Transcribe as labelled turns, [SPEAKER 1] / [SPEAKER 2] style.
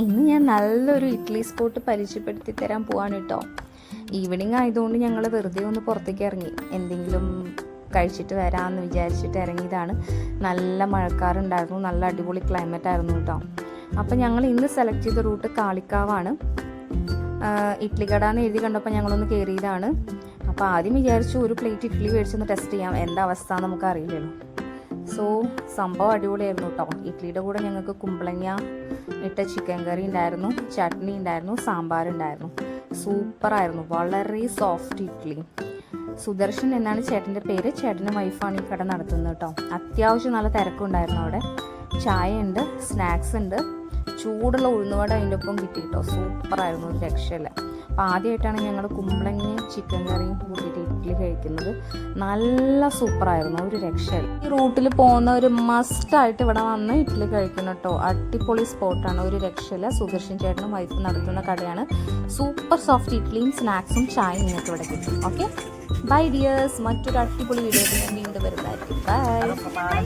[SPEAKER 1] ഇന്ന് ഞാൻ നല്ലൊരു ഇഡ്ഡലി സ്പോട്ട് പരിചയപ്പെടുത്തി തരാൻ പോവാണ് കേട്ടോ. ഈവനിങ് ആയതുകൊണ്ട് ഞങ്ങൾ വെറുതെ ഒന്ന് പുറത്തേക്ക് ഇറങ്ങി, എന്തെങ്കിലും കഴിച്ചിട്ട് വരാമെന്ന് വിചാരിച്ചിട്ട് ഇറങ്ങിയതാണ്. നല്ല മഴക്കാറുണ്ടായിരുന്നു, നല്ല അടിപൊളി ക്ലൈമറ്റ് ആയിരുന്നു കേട്ടോ. അപ്പോൾ ഞങ്ങൾ ഇന്ന് സെലക്ട് ചെയ്ത റൂട്ട് കാളിക്കാവാണ്. ഇഡ്ഡലി കട എന്ന് എഴുതി കണ്ടപ്പോൾ ഞങ്ങളൊന്ന് കയറിയതാണ്. അപ്പോൾ ആദ്യം വിചാരിച്ചു ഒരു പ്ലേറ്റ് ഇഡ്ഡലി മേടിച്ചൊന്ന് ടെസ്റ്റ് ചെയ്യാം, എന്താ അവസ്ഥ നമുക്ക് അറിയില്ലല്ലോ. സോ സംഭവം അടിപൊളിയായിരുന്നു കേട്ടോ. ഇഡ്ഡലിയുടെ കൂടെ ഞങ്ങൾക്ക് കുമ്പളങ്ങ ഇട്ട ചിക്കൻ കറി ഉണ്ടായിരുന്നു, ചട്നി ഉണ്ടായിരുന്നു, സാമ്പാറുണ്ടായിരുന്നു. സൂപ്പറായിരുന്നു, വളരെ സോഫ്റ്റ് ഇഡ്ഡലി. സുദർശൻ എന്നാണ് ചേട്ടൻ്റെ പേര്. ചേട്ടൻ്റെ വൈഫാണ് ഈ കട നടത്തുന്നത് കേട്ടോ. അത്യാവശ്യം നല്ല തിരക്കുണ്ടായിരുന്നു അവിടെ. ചായ ഉണ്ട്, സ്നാക്സ് ഉണ്ട്, ചൂടുള്ള ഉഴുന്നുവട അതിൻ്റെ ഒപ്പം കിട്ടി കേട്ടോ. സൂപ്പറായിരുന്നു, ഒരു രക്ഷയില്ല. അപ്പോൾ ആദ്യമായിട്ടാണ് ഞങ്ങൾ കുമ്പളങ്ങയും ചിക്കൻ കറിയും കൂട്ടിയിട്ട് ഇഡ്ഡലി കഴിക്കുന്നത്. നല്ല സൂപ്പറായിരുന്നു, ഒരു രക്ഷയില്ല. ഈ റൂട്ടിൽ പോകുന്ന ഒരു മസ്റ്റായിട്ട് ഇവിടെ വന്ന് ഇഡ്ഡലി കഴിക്കണം കേട്ടോ. അടിപൊളി സ്പോട്ടാണ്, ഒരു രക്ഷയില്ല. സുദർശൻ ചേട്ടനും വൈഫ് നടത്തുന്ന കടയാണ്. സൂപ്പർ സോഫ്റ്റ് ഇഡ്ഡലിയും സ്നാക്സും ചായയും നിങ്ങൾക്ക് ഇവിടെ കിട്ടും. Okay, bye dears. മറ്റൊരു അടിപൊളി വീഡിയോ ഞാൻ വീണ്ടും വരുന്നതായിരിക്കും. ബൈ.